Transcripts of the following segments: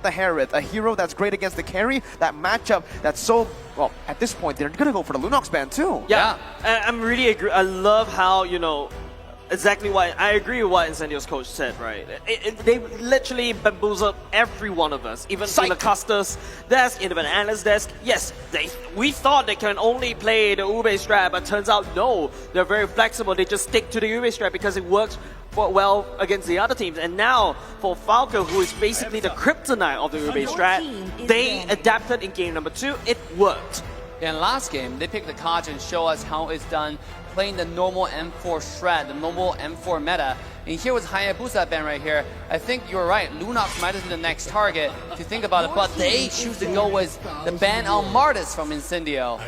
the Herod, a hero that's great against the carry, that matchup that's so, well, at this point, they're going to go for the Lunox ban too. Yeah, I'm really agree. I love how, you know, exactly what I agree with what Incendio's coach said, right? They literally bamboozled every one of us, even in the Custer's desk, in the Bananas desk. Yes, we thought they can only play the Ube strat, but turns out no, they're very flexible. They just stick to the Ube strat because it works well against the other teams. And now for Falcon, who is basically the kryptonite of the Ube strat, they adapted in game number 2. It worked. In last game, they picked the card and show us how it's done playing the normal M4 strat, the normal M4 meta. And here was Hayabusa ban right here. I think you're right, Lunox might have been the next target if you think about it, but they choose to go with the ban on Martis from Incendio.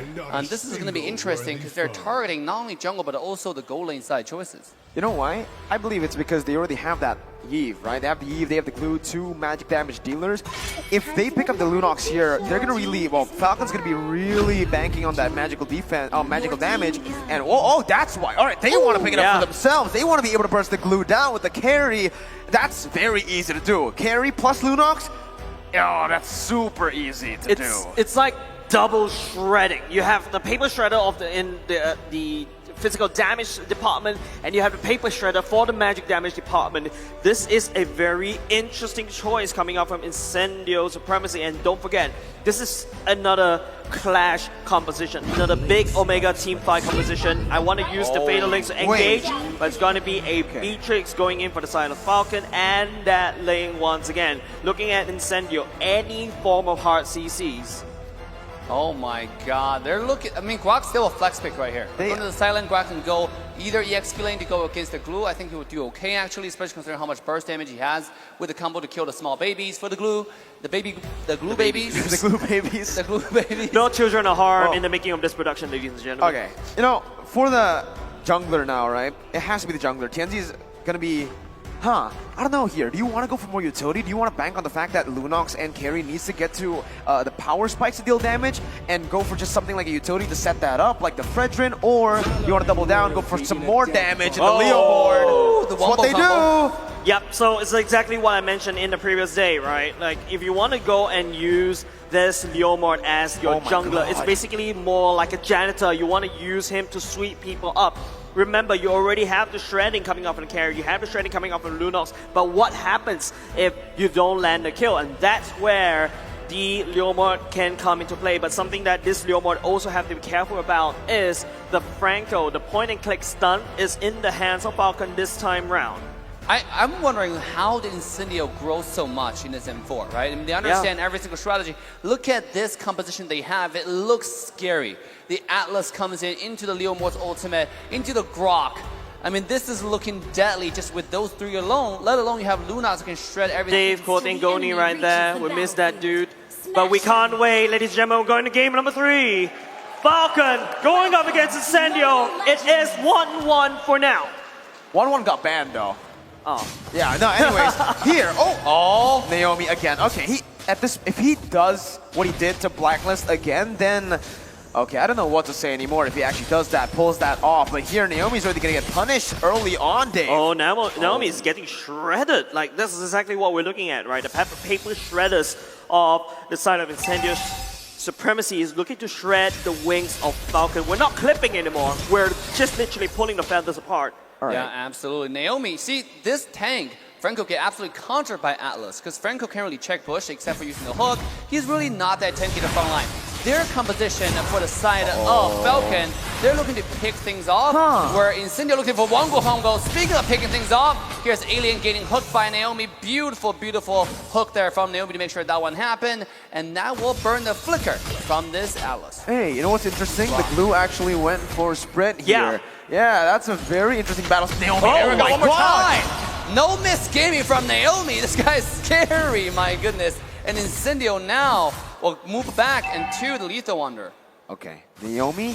This is going to be interesting because they're targeting not only jungle but also the gold lane side choices. You know why? I believe it's because they already have that Eve, right? They have the Eve, they have the Glue, 2 magic damage dealers. If they pick up the Lunox here, they're gonna really, well, Falcon's gonna be really banking on that magical defense, magical damage. And oh, that's why. All right, they want to pick it up for themselves. They want to be able to burst the Glue down with the carry. That's very easy to do. Carry plus Lunox, oh, that's super easy to do. It's like double shredding. You have the paper shredder of the physical damage department, and you have the paper shredder for the magic damage department. This is a very interesting choice coming out from Incendio Supremacy, and don't forget, this is another Clash composition, another big Omega team fight composition. I want to use the Fatal Links to engage, but it's going to be a Beatrix going in for the side of Falcon, and that lane once again. Looking at Incendio, any form of hard CCs. Oh my god, they're looking, I mean, Guac's still a flex pick right here. Going to the silent, Guac can go either EXP lane to go against the Glue. I think he would do okay actually, especially considering how much burst damage he has with the combo to kill the small babies for the Glue. The Glue babies. The Glue babies. The Glue babies. No children are harmed in the making of this production, ladies and gentlemen. Okay, you know, for the jungler now, right? It has to be the jungler. TNZ is gonna be, I don't know here. Do you want to go for more utility? Do you want to bank on the fact that Lunox and carry needs to get to the power spikes to deal damage and go for just something like a utility to set that up, like the Fredrin, or you want to double down, go for some more damage in the Leo board? That's what they do. Yep, so it's exactly what I mentioned in the previous day, right? Like, if you want to go and use this Leomord as your jungler, it's basically more like a janitor. You want to use him to sweep people up. Remember, you already have the shredding coming off of the carry, you have the shredding coming off of Lunox, but what happens if you don't land the kill? And that's where the Leomord can come into play. But something that this Leomord also have to be careful about is the Franco, the point and click stun is in the hands of Falcon this time round. I'm wondering how did Incendio grow so much in this M4, right? I mean, they understand every single strategy. Look at this composition they have. It looks scary. The Atlas comes in into the Leomord's ultimate, into the Grok. I mean, this is looking deadly just with those 3 alone, let alone you have Lunox who can shred everything. Dave quoting Goni right there. We missed that dude. But we can't wait, ladies and gentlemen. We're going to game number 3. Falcon going up against Incendio. It is 1-1 for now. 1-1 got banned though. Oh. Yeah, no, anyways, here, Naomi again. Okay, if he does what he did to Blacklist again, then, okay, I don't know what to say anymore if he actually does that, pulls that off. But here, Naomi's already gonna get punished early on, Dave. Oh, Naomi's getting shredded. Like, this is exactly what we're looking at, right? The paper shredders of the side of Incendio's Supremacy is looking to shred the wings of Falcon. We're not clipping anymore. We're just literally pulling the feathers apart. Right. Yeah, absolutely. Naomi, see, this tank, Franco get absolutely countered by Atlas, because Franco can't really check push except for using the hook. He's really not that tanky in the front line. Their composition for the side of Falcon, they're looking to pick things off, where Incendio looking for Wongo Hongo. Speaking of picking things off, here's Alien getting hooked by Naomi. Beautiful, beautiful hook there from Naomi to make sure that one happened. And that will burn the flicker from this Atlas. Hey, you know what's interesting? The Glue actually went for sprint here. Yeah, that's a very interesting battle. Naomi, there we go, one more time. No misgaming from Naomi. This guy's scary, my goodness. And Incendio now will move back into the Lethal Wonder. Okay, Naomi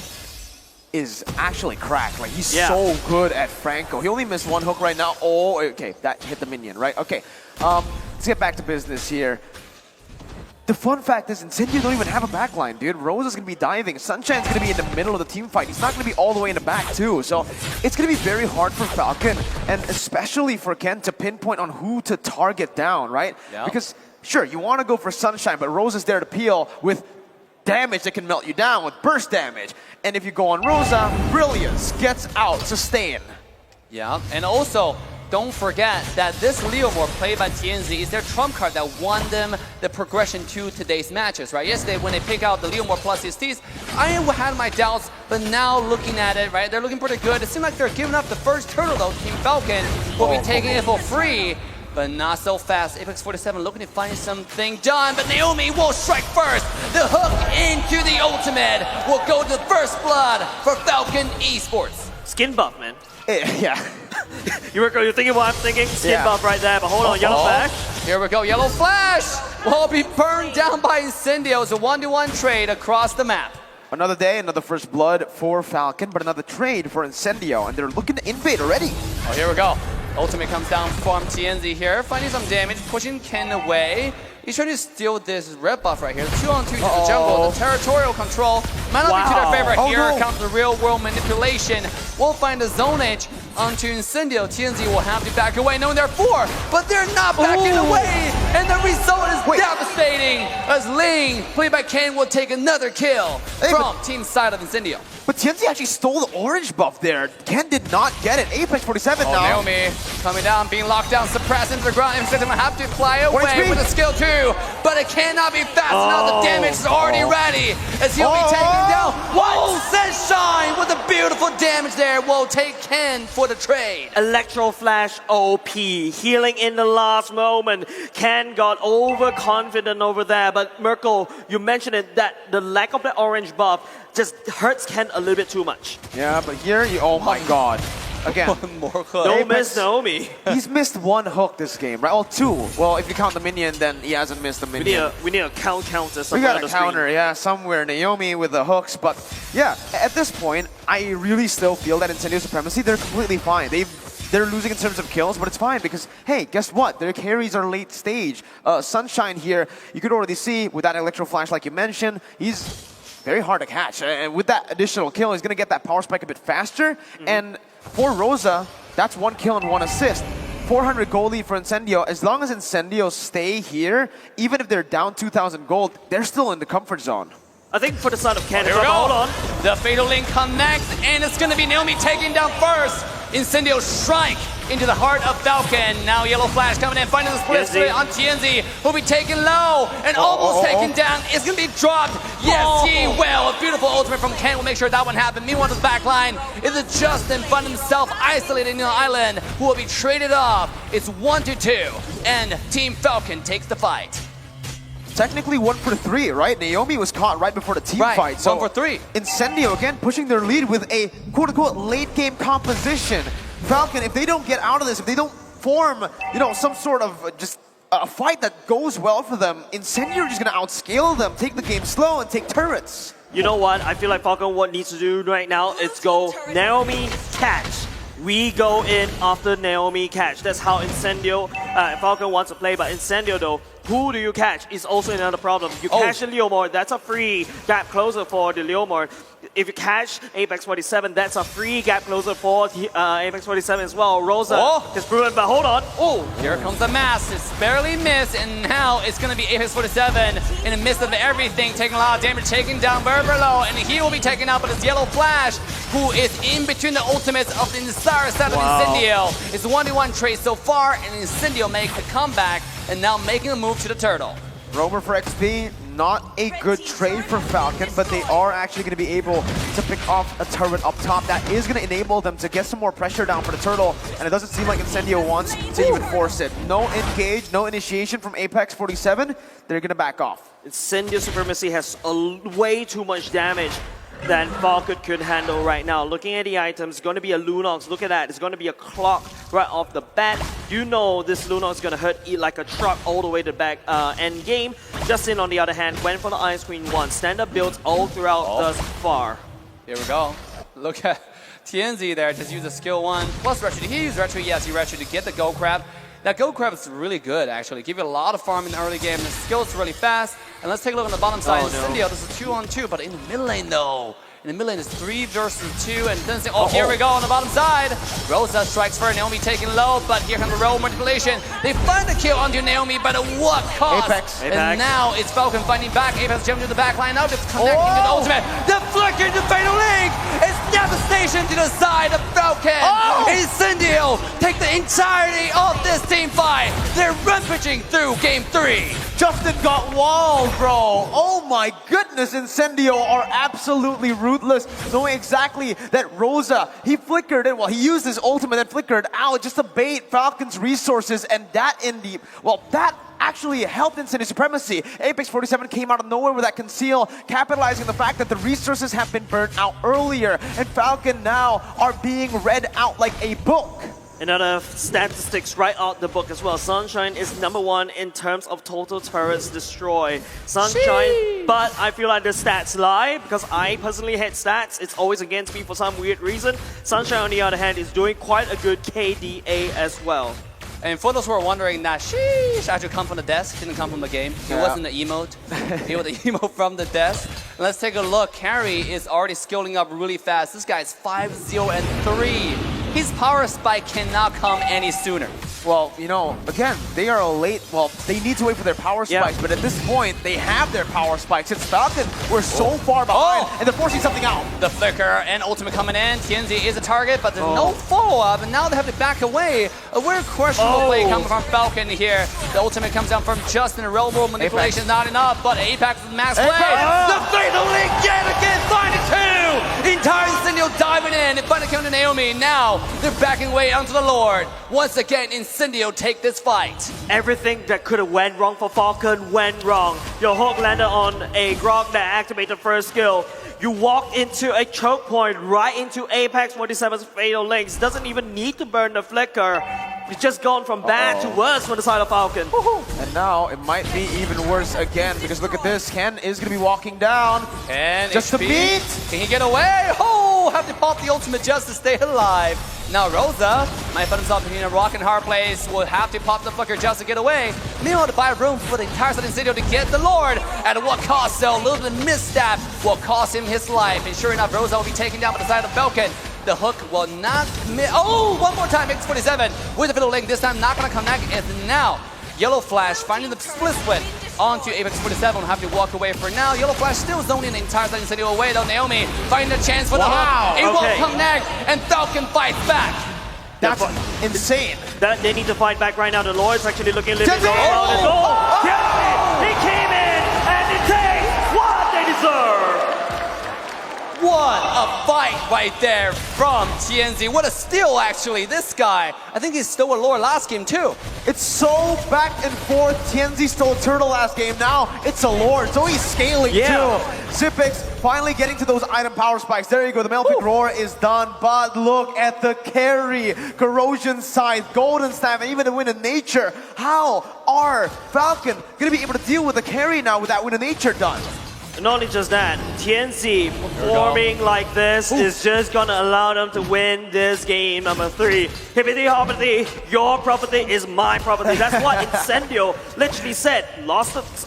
is actually cracked. Like, he's so good at Franco. He only missed one hook right now. Oh, okay, that hit the minion, right? Okay, let's get back to business here. The fun fact is, Incendio don't even have a backline, dude. Rose is going to be diving. Sunshine's going to be in the middle of the team fight. He's not going to be all the way in the back, too. So it's going to be very hard for Falcon, and especially for Ken, to pinpoint on who to target down, right? Yeah. Because sure, you want to go for Sunshine, but Rosa's there to peel with damage that can melt you down with burst damage. And if you go on Rosa, Brilliance gets out, sustain. Yeah, and also, don't forget that this Leomord played by TNZ is their trump card that won them the progression to today's matches, right? Yesterday, when they pick out the Leomord plus CSTs, I had my doubts, but now looking at it, right, they're looking pretty good. It seems like they're giving up the first turtle, though. Team Falcon will be taking it for free, but not so fast. Apex 47 looking to find something done, but Naomi will strike first. The hook into the ultimate will go to first blood for Falcon Esports. Skin buff, man. Yeah. You're thinking what I'm thinking? Skin buff right there, but hold on, Yellow Flash. Here we go, Yellow Flash will be burned down by Incendio. It's a 1-to-1 trade across the map. Another day, another first blood for Falcon, but another trade for Incendio, and they're looking to invade already. Oh, here we go. Ultimate comes down from TNZ here, finding some damage, pushing Ken away. He's trying to steal this red buff right here. 2-on-2 to the jungle. The territorial control might not be to their favor. Here comes the real world manipulation. We'll find the zone edge onto Incendio. TNZ will have to back away, knowing they're 4, but they're not backing away. And the result is devastating, as Ling, played by Ken, will take another kill from team side of Incendio. But TNZ actually stole the orange buff there. Ken did not get it. Apex 47 now. Naomi coming down, being locked down, suppressed into the ground. Instead, will have to fly away with a skill 2, but it cannot be fast enough. The damage is already ready as he'll be taken down. Whoa, Sunshine with a beautiful damage there will take Ken for the trade. Electro Flash OP, healing in the last moment. Ken got overconfident over there, but Merkel, you mentioned it, that the lack of the orange buff just hurts Ken a little bit too much. Yeah, but here, oh my god. Again, one more hook. Don't miss Naomi. He's missed 1 hook this game, right? Well, 2. Well, if you count the minion, then he hasn't missed the minion. We need a counter somewhere. We got on a the counter, screen. yeah, somewhere. Naomi with the hooks, but yeah, at this point, I really still feel that Incendio Supremacy, they're completely fine. They're losing in terms of kills, but it's fine because, hey, guess what? Their carries are late stage. Sunshine here, you could already see with that Electro Flash, like you mentioned, he's very hard to catch. And with that additional kill, he's going to get that power spike a bit faster. And for Rosa, that's 1 kill and 1 assist. 400 gold lead for Incendio. As long as Incendio stay here, even if they're down 2,000 gold, they're still in the comfort zone. I think for the side of Ken, hold on. The Fatal Link connects, and it's going to be Naomi taking down first. Incendio strike into the heart of Falcon. Now Yellow Flash coming in, finding the split on TNZ, who'll be taken low and almost taken down. It's going to be dropped. Yes, he will. A beautiful ultimate from Ken will make sure that one happens. Meanwhile, the back line is a Justin finding himself isolated in the island, who will be traded off. It's 1-2, and Team Falcon takes the fight. Technically 1 for 3, right? Naomi was caught right before the team fight. So 1 for 3. Incendio again pushing their lead with a quote-unquote late game composition. Falcon, if they don't get out of this, if they don't form, you know, some sort of just a fight that goes well for them, Incendio are just going to outscale them, take the game slow, and take turrets. You know what? I feel like Falcon what needs to do right now is go Naomi catch. We go in after Naomi catch. That's how Incendio, Falcon wants to play, but Incendio though, who do you catch is also another problem. You catch the Leomord, that's a free gap closer for the Leomord. If you catch Apex 47, that's a free gap closer for Apex 47 as well. Rosa is proven, but hold on. Oh, here comes the mass. It's barely missed, and now it's going to be Apex 47 in the midst of everything, taking a lot of damage, taking down Berbelo, and he will be taken out by this Yellow Flash, who is in between the ultimates of the entire side of Incendio. It's a 1-to-1 trade so far, and Incendio makes a comeback, and now making a move to the turtle. Roamer for XP, not a good trade for Falcon, but they are actually going to be able to pick off a turret up top. That is going to enable them to get some more pressure down for the turtle, and it doesn't seem like Incendio wants to even force it. No engage, no initiation from Apex 47. They're going to back off. Incendio Supremacy has way too much damage than Falcon could handle right now. Looking at the items, it's going to be a Lunox. Look at that. It's going to be a clock right off the bat. You know this Lunox is going to hurt like a truck all the way to the back end game. Justin, on the other hand, went for the Ice Queen 1. Stand-up builds all throughout thus far. Here we go. Look at TNZ there. Just use a skill 1 plus retro. Did he use retro? Yes, he retro to get the Gold Crab. That Gold Crab is really good, actually. Give you a lot of farm in the early game. The skill's really fast. And let's take a look on the bottom side. Incendio, this is 2-on-2, but in the mid lane, though, In the middle lane, it's 3 versus 2, and then here we go on the bottom side. Rosa strikes for Naomi, taking low, but here comes the roll manipulation. They find the kill onto Naomi, but at what cost? Apex. And now it's Falcon fighting back. Apex jumping to the back line. Now it's connecting to the ultimate. The flicker to Fatal Link. It's devastation to the side of Falcon. Incendio take the entirety of this team fight. They're rampaging through game 3. Justin got walled, bro. Oh my goodness, Incendio are absolutely ruthless, knowing exactly that Rosa, he flickered it, well, he used his ultimate and flickered out just to bait Falcon's resources, and that that actually helped Incendio supremacy. Apex 47 came out of nowhere with that conceal, capitalizing on the fact that the resources have been burnt out earlier, and Falcon now are being read out like a book. Another statistics right out the book as well. Sunshine is #1 in terms of total turrets destroyed. Sunshine, but I feel like the stats lie because I personally hate stats. It's always against me for some weird reason. Sunshine, on the other hand, is doing quite a good KDA as well. And for those who are wondering, that sheesh actually come from the desk, didn't come from the game. It wasn't the emote. It was the emote from the desk. Let's take a look. Carry is already scaling up really fast. This guy is 5-0 and 3. His power spike cannot come any sooner. Well, you know, again, they are late. Well, they need to wait for their power spikes, but at this point, they have their power spikes. It's Falcon. We're so far behind, and they're forcing something out. The flicker and ultimate coming in. TNZ is a target, but there's no follow-up, and now they have to back away. A weird questionable play coming from Falcon here. The ultimate comes down from Justin. Real world manipulation is not enough, but Apex with max play. The fatal link yet again, find it too! Entire Incendio diving in and finally coming to Naomi. Now they're backing away onto the Lord. Once again, Incendio take this fight. Everything that could have went wrong for Falcon went wrong. Your hook landed on a Grog that activated first skill. You walk into a choke point right into Apex 47's fatal links. Doesn't even need to burn the flicker. It's just gone from bad to worse for the side of Falcon. And now it might be even worse again because look at this. Ken is going to be walking down. And just to beat. Can he get away? Oh, have to pop the ultimate just to stay alive. Now Rosa might find himself in a rock and hard place. Will have to pop the flicker just to get away. Meanwhile, to buy room for the entire side of Incendio to get the Lord. At what cost, though? A little bit of misstep will cost him his life. And sure enough, Rosa will be taken down by the side of Falcon. The hook will not miss. Oh, one more time, X47 with the fiddle link. This time not going to connect. It's now Yellow Flash finding the split onto Apex 47. Will have to walk away for now. Yellow Flash still zoning the entire side Incendio away though. Naomi finding the chance for the hook. It won't connect, and Falcon fights back. That's insane. They need to fight back right now. The Lord's actually looking a little bit around the goal. He came in and he takes what they deserve. What a fight right there from TNZ. What a steal, actually. This guy, I think he stole a Lord last game, too. It's so back and forth. TNZ stole Turtle last game. Now it's a Lord, so he's scaling, too. Zipix finally getting to those item power spikes. There you go. The male pick roar is done, but look at the carry. Corrosion Scythe, Golden Staff, and even the Wind of Nature. How are Falcon going to be able to deal with the carry now with that Wind of Nature done? Not only just that, TNZ performing like this is just gonna allow them to win this game number 3. Hippity hoppity, your property is my property. That's what Incendio literally said.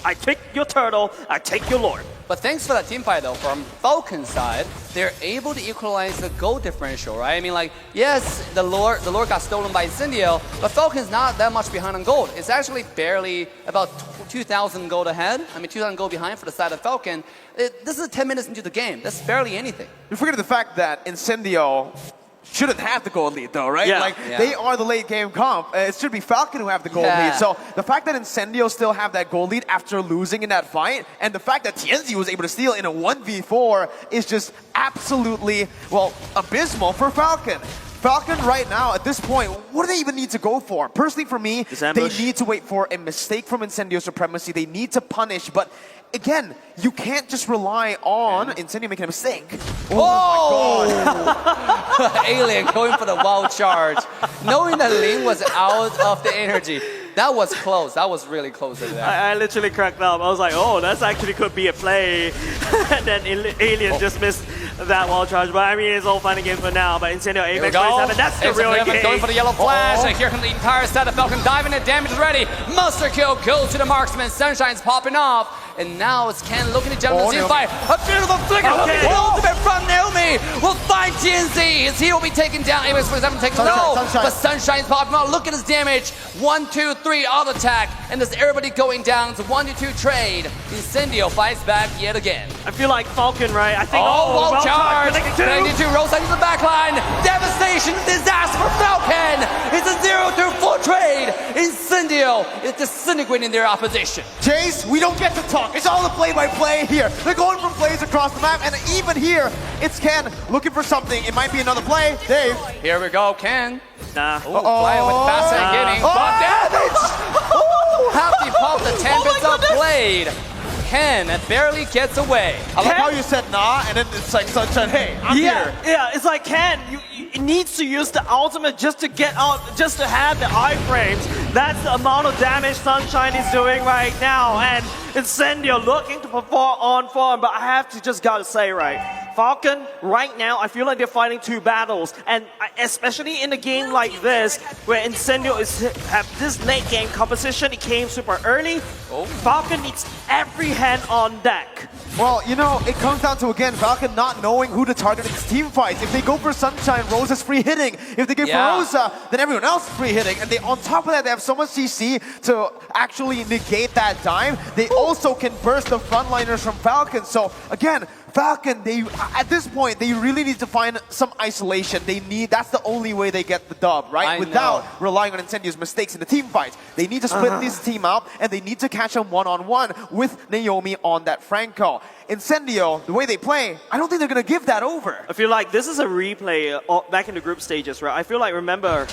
I take your turtle, I take your Lord. But thanks for that team fight, though. From Falcon's side, they're able to equalize the gold differential, right? I mean, like, yes, the Lord got stolen by Incendio, but Falcon's not that much behind on gold. It's actually barely about 2,000 gold ahead. I mean, 2,000 gold behind for the side of Falcon. This is 10 minutes into the game. That's barely anything. You forget the fact that Incendio shouldn't have the gold lead though, right? They are the late game comp. It should be Falcon who have the gold lead. So the fact that Incendio still have that gold lead after losing in that fight, and the fact that TNZ was able to steal in a 1v4 is just absolutely, well, abysmal for Falcon. Falcon right now, at this point, what do they even need to go for? Personally for me, they need to wait for a mistake from Incendio supremacy. They need to punish, but again, you can't just rely on Incendio making a mistake. Oh my god. Alien going for the wild charge. Knowing that Ling was out of the energy. That was close. That was really close to that. I literally cracked up. I was like, oh, that's actually could be a play. And then Alien just missed that wall charge. But I mean, it's all fun and games for now. But Incendio Here we Apex go. 27, that's the real game. Going for the yellow flash. Here comes the entire set of Falcon diving in. Damage is ready. Monster kill goes to the marksman. Sunshine's popping off. And now it's Ken looking to jump into the fight. A beautiful flicker. Okay. The ultimate from Naomi will find TNZ. His heel will be taken down. Apex 47 taken low. But Sunshine's popping off. Look at his damage. 1, 2, 3 auto attack. And there's everybody going down. It's a 1-2 trade. Incendio fights back yet again. I feel like Falcon, right? I think, well charged. connected 92 rolls into the backline. Devastation, disaster for Falcon. It's a 0-2 full trade. Incendio is disintegrating their opposition. Chase, we don't get to talk. It's all the play-by-play here. They're going from plays across the map, and even here, it's Ken looking for something. It might be another play. Dave. Here we go, Ken. Nah. Flying with faster getting. But damage! Happy pop the 10 bits of blade. Ken barely gets away. I like how you said nah, and then it's like Sunshine, hey, I'm here. Yeah, it's like Ken, you needs to use the ultimate just to get out, just to have the iframes. That's the amount of damage Sunshine is doing right now, and Incendio looking to perform on form, but I have to just gotta say, right, Falcon, right now, I feel like they're fighting two battles, and especially in a game like this, where Incendio have this late game composition, it came super early, Falcon needs every hand on deck. Well, you know, it comes down to, again, Falcon not knowing who to target in his team fights. If they go for Sunshine, Rosa's free hitting. If they go for Rosa, then everyone else is free hitting. And on top of that, they have so much CC to actually negate that dime. They also can burst the frontliners from Falcon. So, again, Falcon, at this point, they really need to find some isolation. That's the only way they get the dub, right? Without relying on Incendio's mistakes in the team fights. They need to split this team up, and they need to catch them one-on-one with Naomi on that Franco. Incendio, the way they play, I don't think they're going to give that over. I feel like this is a replay back in the group stages, right? I feel like, remember,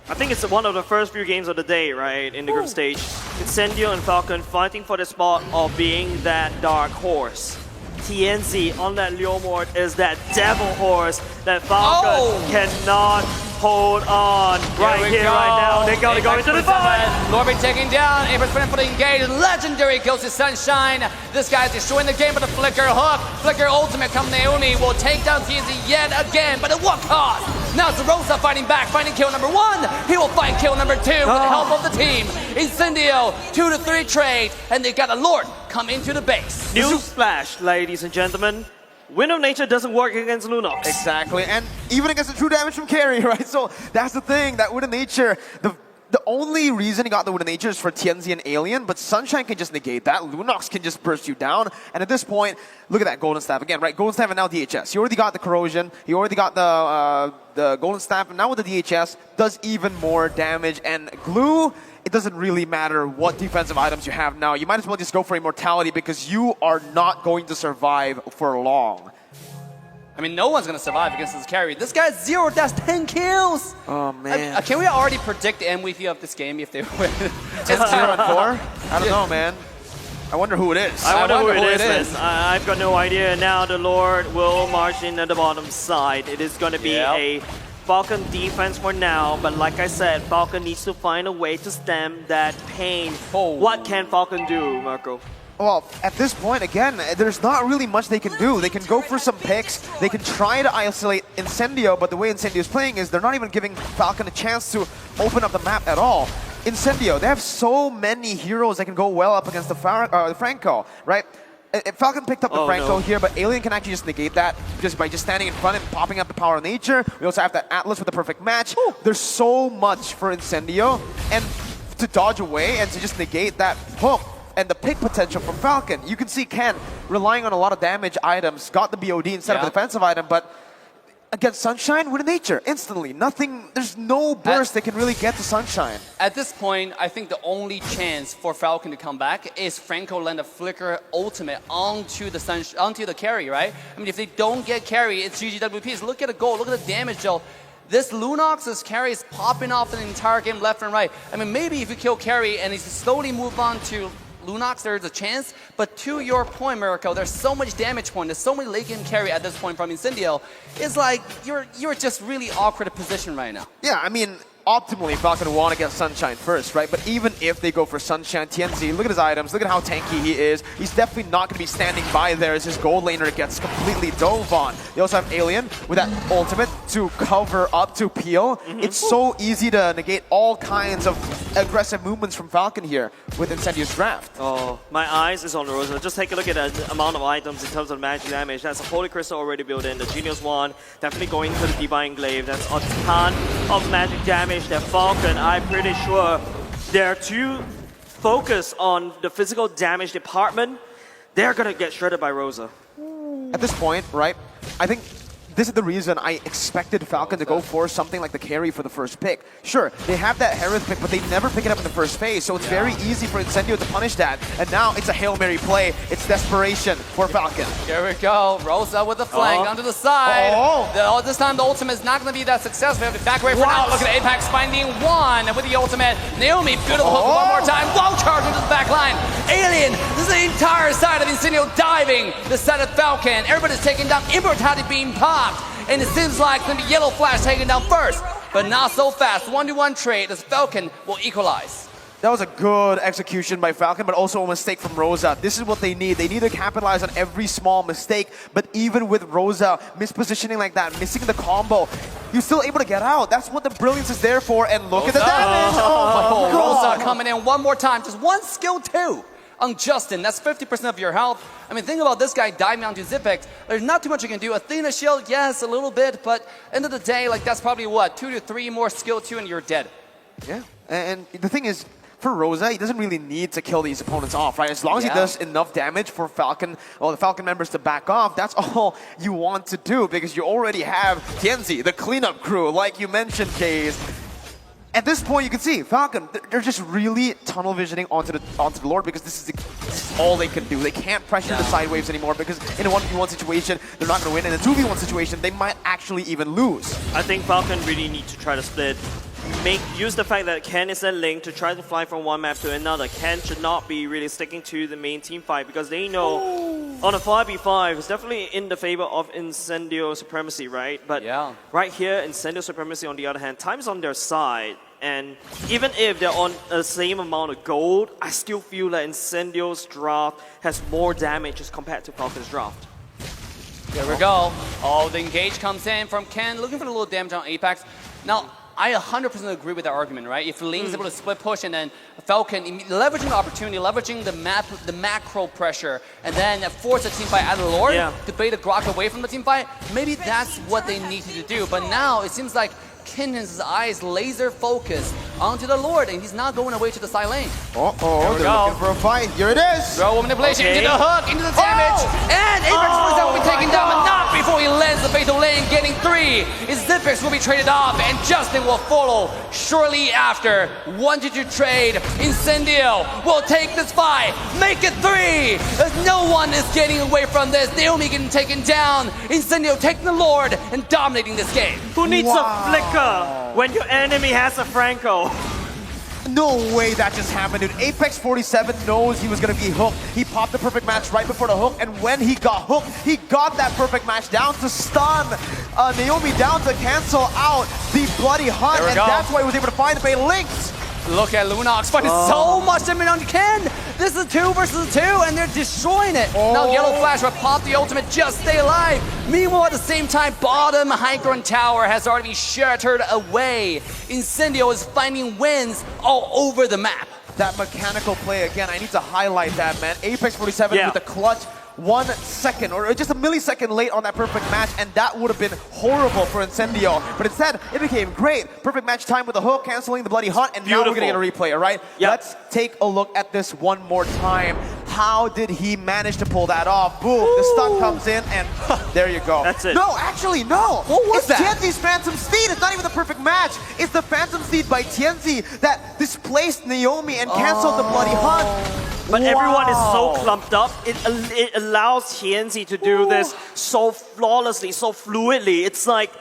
I think it's one of the first few games of the day, right, in the group stage. Incendio and Falcon fighting for the spot of being that dark horse. TNZ on that Leomord is that devil horse that Falcon cannot hold on. Right here, right now. They're going to go into the fight. Mlbbe taking down. Apex for the engage. Legendary kills to Sunshine. This guy's destroying the game with a flicker hook. Flicker ultimate come Naomi will take down TNZ yet again, but at what cost? Now it's Rosa fighting back, finding kill number 1. He will find kill number 2 with the help of the team. Incendio, 2-3 trade, and they got a Lord come into the base. Newsflash, ladies and gentlemen. Wind of Nature doesn't work against Lunox. Exactly, and even against the true damage from carry, right? So that's the thing, that Wind of Nature, the only reason he got the Wind of Nature is for TNZ and Alien, but Sunshine can just negate that. Lunox can just burst you down, and at this point, look at that Golden Staff again, right? Golden Staff and now DHS. He already got the Corrosion, he already got the Golden Staff, and now with the DHS, does even more damage, and Glue, it doesn't really matter what defensive items you have now. You might as well just go for Immortality because you are not going to survive for long. I mean, no one's going to survive against this carry. This guy's 0 dash 10 kills. Oh, man. Can we already predict the MVP of this game if they win? It's 0-4? I don't know, man. I wonder who it is. I wonder who it is. I've got no idea. Now the Lord will march in at the bottom side. It is going to be a Falcon defense for now, but like I said, Falcon needs to find a way to stem that pain. What can Falcon do, Marco? Well, at this point, again, there's not really much they can do. They can go for some picks. They can try to isolate Incendio, but the way Incendio is playing is they're not even giving Falcon a chance to open up the map at all. Incendio, they have so many heroes that can go well up against the Franco, right? Falcon picked up the Franco here, but Alien can actually just negate that just by just standing in front and popping up the power of nature. We also have that Atlas with the perfect match. There's so much for Incendio, and to dodge away and to just negate that hook and the pick potential from Falcon. You can see Ken relying on a lot of damage items, got the BOD instead of the defensive item, but against Sunshine, Wind of Nature, instantly. Nothing, there's no burst that can really get to Sunshine. At this point, I think the only chance for Falcon to come back is Franco land a flicker ultimate onto the carry, right? I mean, if they don't get carry, it's GGWPs. Look at the goal, look at the damage, Joe. This Lunox's carry is popping off the entire game left and right. I mean, maybe if you kill carry and he slowly move on to Lunox, there's a chance, but to your point, Mirko, there's so much damage point, there's so many late game carry at this point from Incendio. It's like, you're just really awkward position right now. Yeah, I mean, optimally, Falcon want to get Sunshine first, right? But even if they go for Sunshine, Tianzi, look at his items, look at how tanky he is. He's definitely not going to be standing by there as his gold laner gets completely dove on. They also have Alien with that ultimate to cover up, to peel. It's so easy to negate all kinds of aggressive movements from Falcon here with Incendio's draft. Oh, my eyes is on Rosa. Just take a look at the amount of items in terms of magic damage. That's a Holy Crystal already built in. The Genius Wand, definitely going to the Divine Glaive. That's a ton of magic damage that Falcon, I'm pretty sure they're too focused on the physical damage department. They're going to get shredded by Rosa. At this point, right, I think this is the reason I expected Falcon to go for something like the carry for the first pick. Sure, they have that Hereth pick, but they never pick it up in the first phase, so it's very easy for Incendio to punish that. And now it's a Hail Mary play. It's desperation for Falcon. Here we go. Rosa with the flank onto the side. This time the ultimate is not going to be that successful. We have to back away for now. Look at Apex finding one with the ultimate. Naomi, beautiful hook one more time. Whoa, charge into the back line. Alien, this is the entire side of Incendio diving. The side of Falcon. Everybody's taking down. Immortality being popped. And it seems like it's going to be Yellow Flash taken down first. But not so fast. 1-to-1 trade as Falcon will equalize. That was a good execution by Falcon, but also a mistake from Rosa. This is what they need. They need to capitalize on every small mistake. But even with Rosa mispositioning like that, missing the combo, you're still able to get out. That's what the brilliance is there for. And look at the damage. Oh, Rosa coming in one more time. Just one skill two on Justin. That's 50% of your health. I mean, think about this guy diving onto Zipex. There's not too much you can do. Athena shield, yes, a little bit, but end of the day, like that's probably what, 2 to 3 more skill 2 and you're dead. Yeah, and the thing is, for Rosa, he doesn't really need to kill these opponents off, right? As long as he does enough damage for Falcon, or the Falcon members to back off, that's all you want to do, because you already have Tianzi, the cleanup crew, like you mentioned, Kaze. At this point, you can see Falcon, they're just really tunnel visioning onto the Lord, because this is all they can do. They can't pressure the side waves anymore, because in a 1v1 situation, they're not going to win. In a 2v1 situation, they might actually even lose. I think Falcon really need to try to split. Use the fact that Ken is a link to try to fly from one map to another. Ken should not be really sticking to the main team fight, because they know on a 5v5, it's definitely in the favor of Incendio supremacy, right? But right here, Incendio supremacy on the other hand, time is on their side. And even if they're on the same amount of gold, I still feel that Incendio's draft has more damage as compared to Falcon's draft. There we go. Oh, the engage comes in from Ken, looking for a little damage on Apex. Now, I 100% agree with that argument, right? If Ling's able to split push and then Falcon leveraging the opportunity, leveraging the macro pressure, and then force a team fight out of the Lord to bait a Grok away from the team fight, maybe that's what they needed to do. But now it seems like Kinnon's eyes laser focused onto the Lord, and he's not going away to the side lane. They're looking for a fight. Here it is. Throw manipulation into the hook, into the damage, and Apex will be taken down, but not before he lands the fatal lane, getting 3. His Zipex will be traded off, and Justin will follow shortly after. 1-2 trade. Incendio will take this fight, make it 3. As no one is getting away from this. Naomi getting taken down. Incendio taking the Lord and dominating this game. Who needs a flicker when your enemy has a Franco? No way that just happened, dude. Apex 47 knows he was going to be hooked. He popped the perfect match right before the hook, and when he got hooked, he got that perfect match down to stun Naomi, down to cancel out the bloody hunt, and that's why he was able to find the bait linked. Look at Lunox finding so much damage on Ken. This is 2 versus 2, and they're destroying it. Now Yellow Flash will pop the ultimate, just stay alive. Meanwhile, at the same time, bottom high ground tower has already been shattered away. Incendio is finding wins all over the map. That mechanical play again, I need to highlight that, man. Apex 47 with the clutch. 1 second, or just a millisecond late on that perfect match, and that would have been horrible for Incendio. But instead, it became great. Perfect match time with the hook, canceling the bloody hunt, and now we're going to get a replay, all right? Let's take a look at this one more time. How did he manage to pull that off? Boom, the stun comes in, and there you go. That's it. No, actually, no. What was that? Tianzi's Phantom Steed. It's not even the perfect match. It's the Phantom Steed by Tianzi that displaced Naomi and canceled the bloody hunt. But everyone is so clumped up. It allows Tianzi to do this so flawlessly, so fluidly. It's like,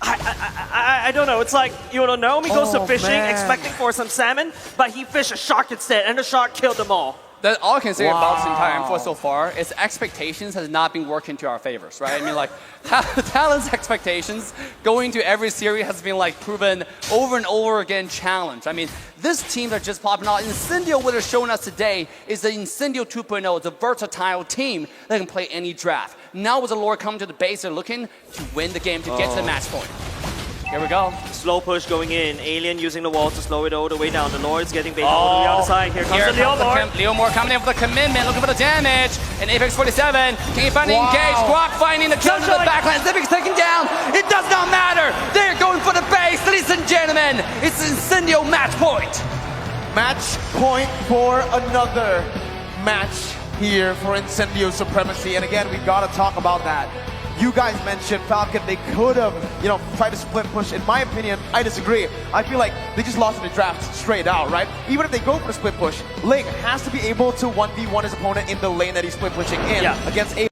I don't know. It's like, you know, Naomi goes to fishing, expecting for some salmon, but he fished a shark instead, and the shark killed them all. That's all I can say about this entire info so far is expectations has not been working to our favors, right? I mean, like, Talon's expectations going to every series has been like proven over and over again challenged. I mean, this team that just popping out, Incendio, what has shown us today is the Incendio 2.0. It's a versatile team that can play any draft. Now with the Lord coming to the base, they're looking to win the game, to get to the match point. Here we go. Slow push going in. Alien using the wall to slow it all the way down. The Lord's getting baited all the way outside. Here comes the Leomord. Leomord coming in for the commitment, looking for the damage. And Apex 47, can he find the engage? Guac finding the kill to the backline. Zipic's taken down. It does not matter. They're going for the base, ladies and gentlemen. It's Incendio match point. Match point for another match here for Incendio supremacy. And again, we gotta talk about that. You guys mentioned Falcon, they could have, tried to split push. In my opinion, I disagree. I feel like they just lost in the draft straight out, right? Even if they go for the split push, Ling has to be able to 1v1 his opponent in the lane that he's split pushing in against A.